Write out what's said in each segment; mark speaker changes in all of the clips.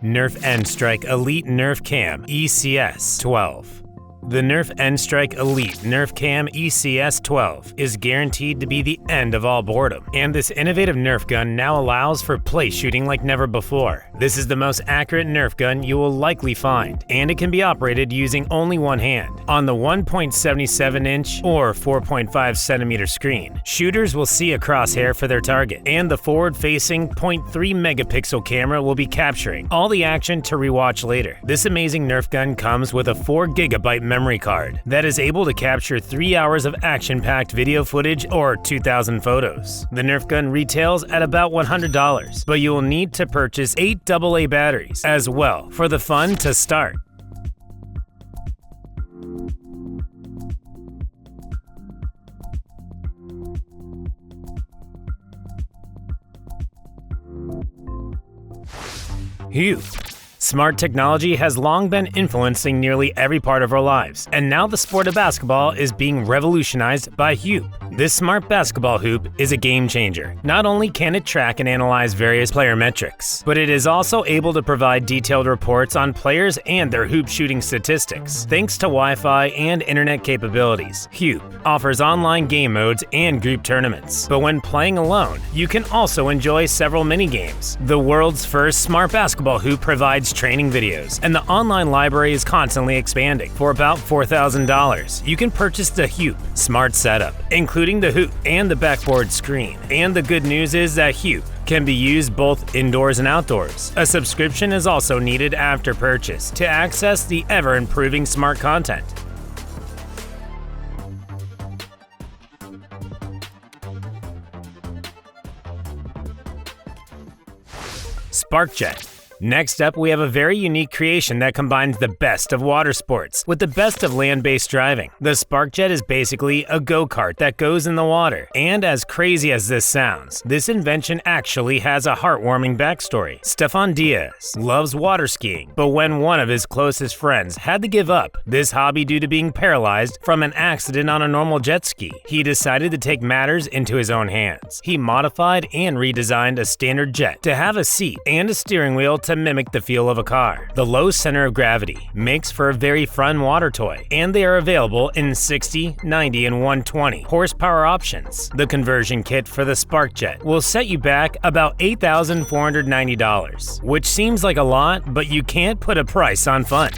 Speaker 1: Nerf N-Strike Elite Nerf Cam ECS 12. The Nerf N-Strike Elite Nerf Cam ECS 12 is guaranteed to be the end of all boredom, and this innovative Nerf gun now allows for place shooting like never before. This is the most accurate Nerf gun you will likely find, and it can be operated using only one hand. On the 1.77-inch or 4.5-centimeter screen, shooters will see a crosshair for their target, and the forward-facing 0.3-megapixel camera will be capturing all the action to rewatch later. This amazing Nerf gun comes with a 4GB memory card that is able to capture 3 hours of action-packed video footage or 2,000 photos. The Nerf gun retails at about $100, but you will need to purchase 8 AA batteries as well for the fun to start. Huup. Smart technology has long been influencing nearly every part of our lives, and now the sport of basketball is being revolutionized by Huup. This smart basketball hoop is a game changer. Not only can it track and analyze various player metrics, but it is also able to provide detailed reports on players and their hoop shooting statistics. Thanks to Wi-Fi and internet capabilities, Huup offers online game modes and group tournaments. But when playing alone, you can also enjoy several mini-games. The world's first smart basketball hoop provides training videos, and the online library is constantly expanding. For about $4,000, you can purchase the Huup Smart Setup, including the hoop and the backboard screen. And the good news is that Huup can be used both indoors and outdoors. A subscription is also needed after purchase to access the ever-improving smart content. Sparkjet. Next up, we have a very unique creation that combines the best of water sports with the best of land-based driving. The Sparkjet is basically a go-kart that goes in the water. And as crazy as this sounds, this invention actually has a heartwarming backstory. Stefan Diaz loves water skiing, but when one of his closest friends had to give up this hobby due to being paralyzed from an accident on a normal jet ski, he decided to take matters into his own hands. He modified and redesigned a standard jet to have a seat and a steering wheel to mimic the feel of a car. The low center of gravity makes for a very fun water toy, and they are available in 60, 90, and 120 horsepower options. The conversion kit for the Sparkjet will set you back about $8,490, which seems like a lot, but you can't put a price on fun.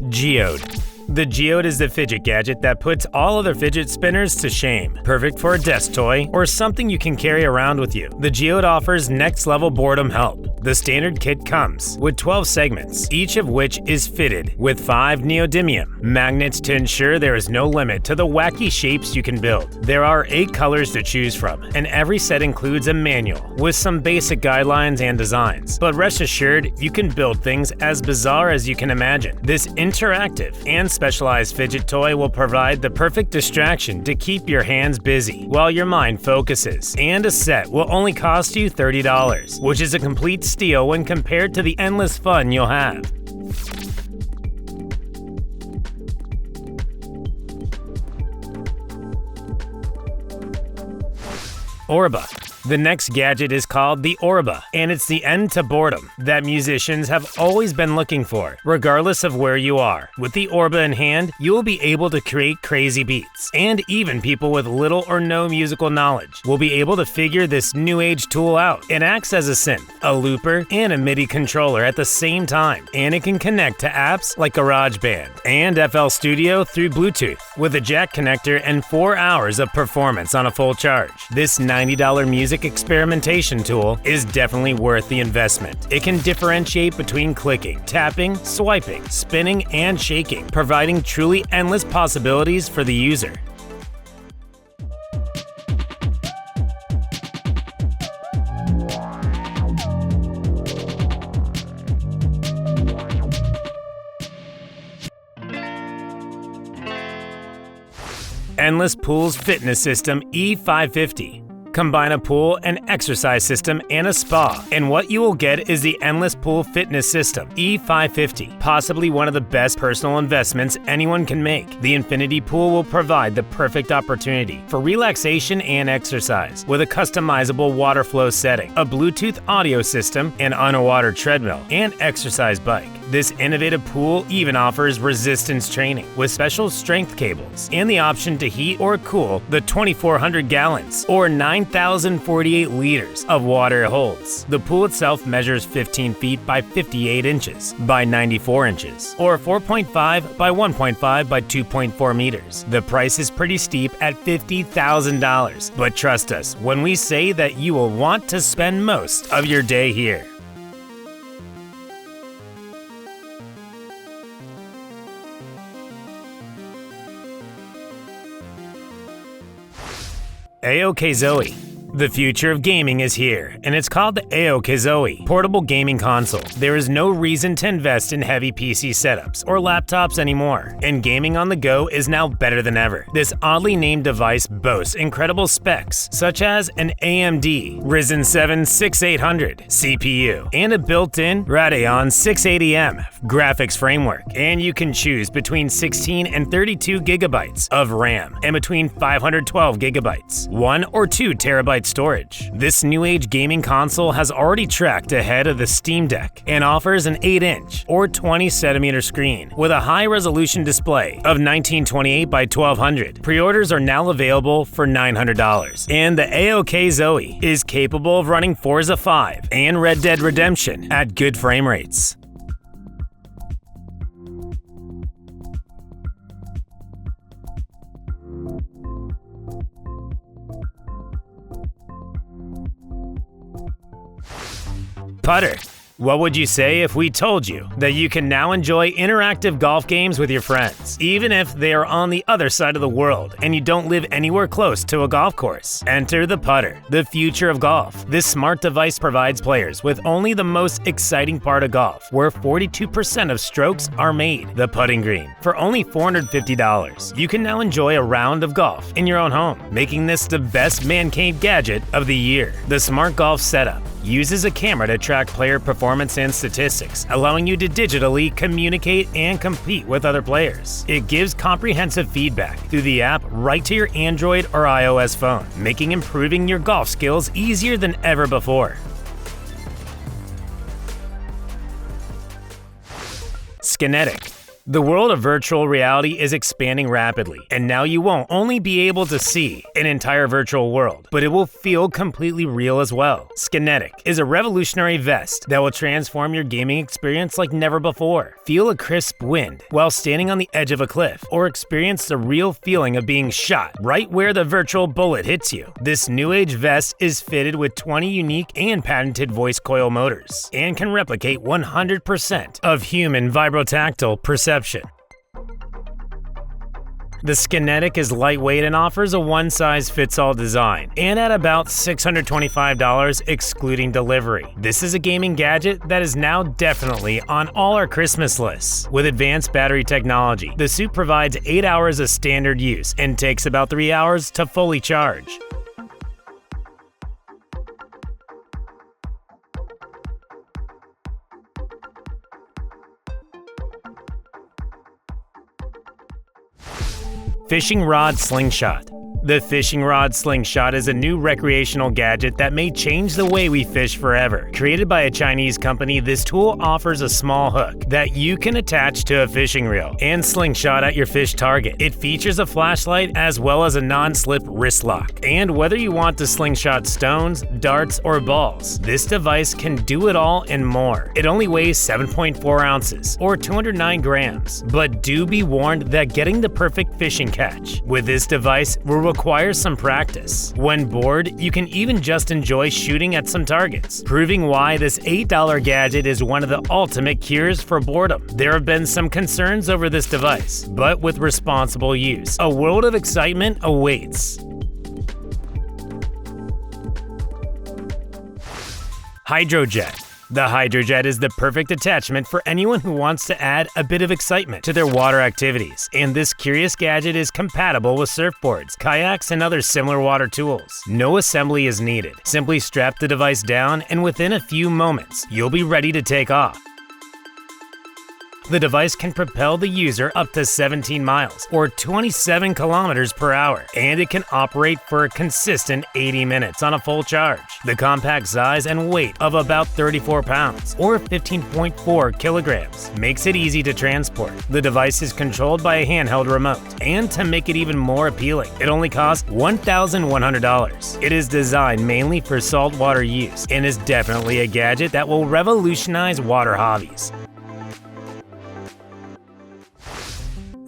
Speaker 1: Geode. The Geode is the fidget gadget that puts all other fidget spinners to shame. Perfect for a desk toy or something you can carry around with you. The Geode offers next-level boredom help. The standard kit comes with 12 segments, each of which is fitted with 5 neodymium magnets to ensure there is no limit to the wacky shapes you can build. There are 8 colors to choose from, and every set includes a manual with some basic guidelines and designs. But rest assured, you can build things as bizarre as you can imagine. This interactive and specialized fidget toy will provide the perfect distraction to keep your hands busy while your mind focuses. And a set will only cost you $30, which is a complete steal when compared to the endless fun you'll have. ORBA. The next gadget is called the ORBA, and it's the end to boredom that musicians have always been looking for, regardless of where you are. With the ORBA in hand, you will be able to create crazy beats, and even people with little or no musical knowledge will be able to figure this new age tool out. It acts as a synth, a looper, and a MIDI controller at the same time, and it can connect to apps like GarageBand and FL Studio through Bluetooth with a jack connector and 4 hours of performance on a full charge. This $90 music experimentation tool is definitely worth the investment. It can differentiate between clicking, tapping, swiping, spinning, and shaking, providing truly endless possibilities for the user. Endless Pools Fitness System E550. Combine a pool, an exercise system, and a spa, and what you will get is the Endless Pool Fitness System E550, possibly one of the best personal investments anyone can make. The infinity pool will provide the perfect opportunity for relaxation and exercise with a customizable water flow setting, a Bluetooth audio system, an underwater treadmill, and exercise bike. This innovative pool even offers resistance training with special strength cables and the option to heat or cool the 2,400 gallons or 9,048 liters of water it holds. The pool itself measures 15 feet by 58 inches by 94 inches or 4.5 by 1.5 by 2.4 meters. The price is pretty steep at $50,000, but trust us when we say that you will want to spend most of your day here. AOKZOE. The future of gaming is here, and it's called the AOKZOE Portable Gaming Console. There is no reason to invest in heavy PC setups or laptops anymore, and gaming on the go is now better than ever. This oddly named device boasts incredible specs, such as an AMD Ryzen 7 6800 CPU and a built-in Radeon 680M graphics framework, and you can choose between 16 and 32 gigabytes of RAM and between 512 gigabytes, 1 or 2 terabyte storage. This new age gaming console has already tracked ahead of the Steam Deck and offers an 8-inch or 20-centimeter screen with a high-resolution display of 1928 by 1200. Pre-orders are now available for $900, and the AOKZOE is capable of running Forza 5 and Red Dead Redemption at good frame rates. Puttr. What would you say if we told you that you can now enjoy interactive golf games with your friends, even if they are on the other side of the world and you don't live anywhere close to a golf course? Enter the Puttr, the future of golf. This smart device provides players with only the most exciting part of golf, where 42% of strokes are made, the putting green. For only $450, you can now enjoy a round of golf in your own home, making this the best man cave gadget of the year. The smart golf setup uses a camera to track player performance and statistics, allowing you to digitally communicate and compete with other players. It gives comprehensive feedback through the app right to your Android or iOS phone, making improving your golf skills easier than ever before. Skinnetic. The world of virtual reality is expanding rapidly, and now you won't only be able to see an entire virtual world, but it will feel completely real as well. Skinnetic is a revolutionary vest that will transform your gaming experience like never before. Feel a crisp wind while standing on the edge of a cliff, or experience the real feeling of being shot right where the virtual bullet hits you. This new age vest is fitted with 20 unique and patented voice coil motors, and can replicate 100% of human vibrotactile perception. The Skinnetic is lightweight and offers a one-size-fits-all design, and at about $625 excluding delivery. This is a gaming gadget that is now definitely on all our Christmas lists. With advanced battery technology, the suit provides 8 hours of standard use and takes about 3 hours to fully charge. Fishing Rod Slingshot. The Fishing Rod Slingshot is a new recreational gadget that may change the way we fish forever. Created by a Chinese company, this tool offers a small hook that you can attach to a fishing reel and slingshot at your fish target. It features a flashlight as well as a non-slip wrist lock. And whether you want to slingshot stones, darts, or balls, this device can do it all and more. It only weighs 7.4 ounces or 209 grams. But do be warned that getting the perfect fishing catch with this device will require some practice. When bored, you can even just enjoy shooting at some targets, proving why this $8 gadget is one of the ultimate cures for boredom. There have been some concerns over this device, but with responsible use, a world of excitement awaits. Hydrojet. The Hydrojet is the perfect attachment for anyone who wants to add a bit of excitement to their water activities, and this curious gadget is compatible with surfboards, kayaks, and other similar water tools. No assembly is needed. Simply strap the device down, and within a few moments, you'll be ready to take off. The device can propel the user up to 17 miles or 27 kilometers per hour, and it can operate for a consistent 80 minutes on a full charge. The compact size and weight of about 34 pounds or 15.4 kilograms makes it easy to transport. The device is controlled by a handheld remote, and to make it even more appealing, it only costs $1,100. It is designed mainly for saltwater use and is definitely a gadget that will revolutionize water hobbies.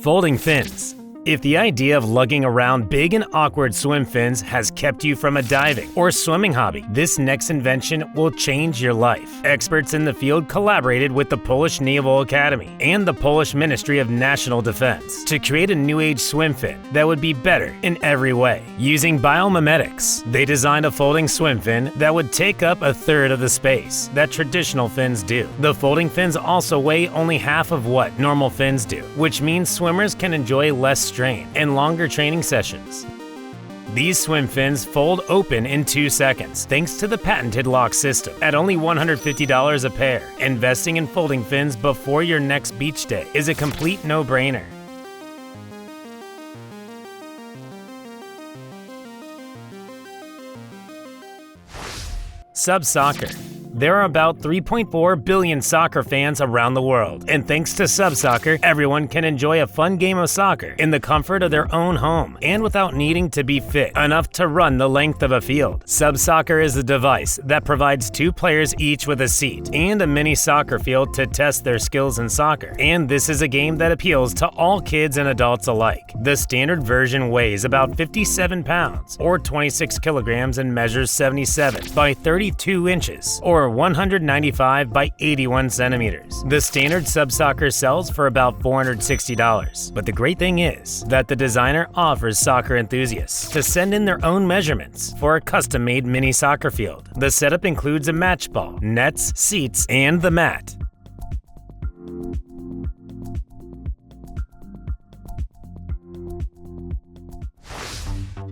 Speaker 1: Folding fins. If the idea of lugging around big and awkward swim fins has kept you from a diving or swimming hobby, this next invention will change your life. Experts in the field collaborated with the Polish Naval Academy and the Polish Ministry of National Defense to create a new age swim fin that would be better in every way. Using biomimetics, they designed a folding swim fin that would take up a third of the space that traditional fins do. The folding fins also weigh only half of what normal fins do, which means swimmers can enjoy less strain and longer training sessions. These swim fins fold open in 2 seconds thanks to the patented lock system. At only $150 a pair, investing in folding fins before your next beach day is a complete no-brainer. Subsoccer. There are about 3.4 billion soccer fans around the world, and thanks to Subsoccer, everyone can enjoy a fun game of soccer in the comfort of their own home and without needing to be fit enough to run the length of a field. Subsoccer is a device that provides 2 players each with a seat and a mini soccer field to test their skills in soccer, and this is a game that appeals to all kids and adults alike. The standard version weighs about 57 pounds or 26 kilograms and measures 77 by 32 inches or 195 by 81 centimeters. The standard Subsoccer sells for about $460, but the great thing is that the designer offers soccer enthusiasts to send in their own measurements for a custom-made mini soccer field. The setup includes a match ball, nets, seats, and the mat.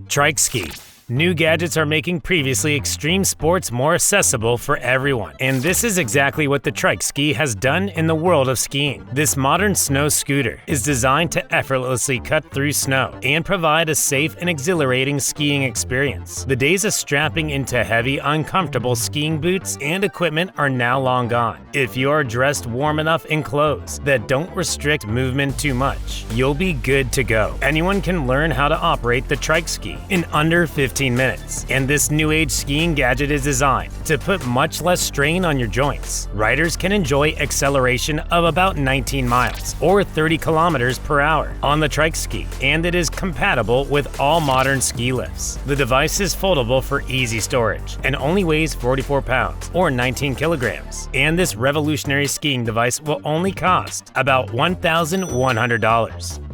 Speaker 1: Trikke Skki. New gadgets are making previously extreme sports more accessible for everyone, and this is exactly what the Trikke Skki has done in the world of skiing. This modern snow scooter is designed to effortlessly cut through snow and provide a safe and exhilarating skiing experience. The days of strapping into heavy, uncomfortable skiing boots and equipment are now long gone. If you are dressed warm enough in clothes that don't restrict movement too much, you'll be good to go. Anyone can learn how to operate the Trikke Skki in under 15 minutes, and this new age skiing gadget is designed to put much less strain on your joints. Riders can enjoy acceleration of about 19 miles or 30 kilometers per hour on the Trikke Skki, and it is compatible with all modern ski lifts. The device is foldable for easy storage and only weighs 44 pounds or 19 kilograms, and this revolutionary skiing device will only cost about $1,100.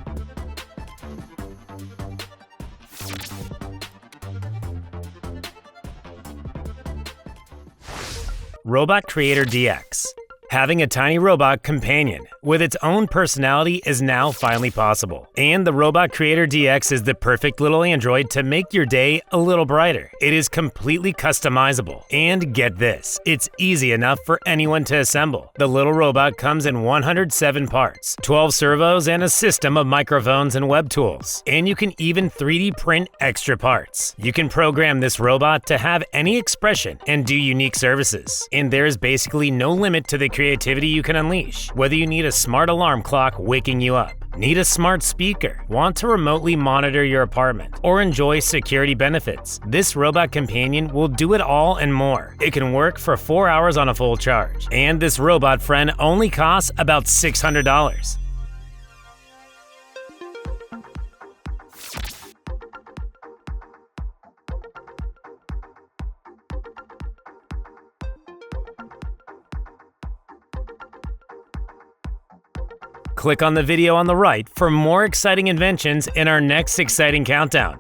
Speaker 1: RobotCreator DX. Having a tiny robot companion with its own personality is now finally possible. And the RobotCreator DX is the perfect little android to make your day a little brighter. It is completely customizable. And get this, it's easy enough for anyone to assemble. The little robot comes in 107 parts, 12 servos, and a system of microphones and web tools. And you can even 3D print extra parts. You can program this robot to have any expression and do unique services. And there is basically no limit to the creativity you can unleash. Whether you need a smart alarm clock waking you up, need a smart speaker, want to remotely monitor your apartment, or enjoy security benefits, this robot companion will do it all and more. It can work for 4 hours on a full charge, and this robot friend only costs about $600. Click on the video on the right for more exciting inventions in our next exciting countdown.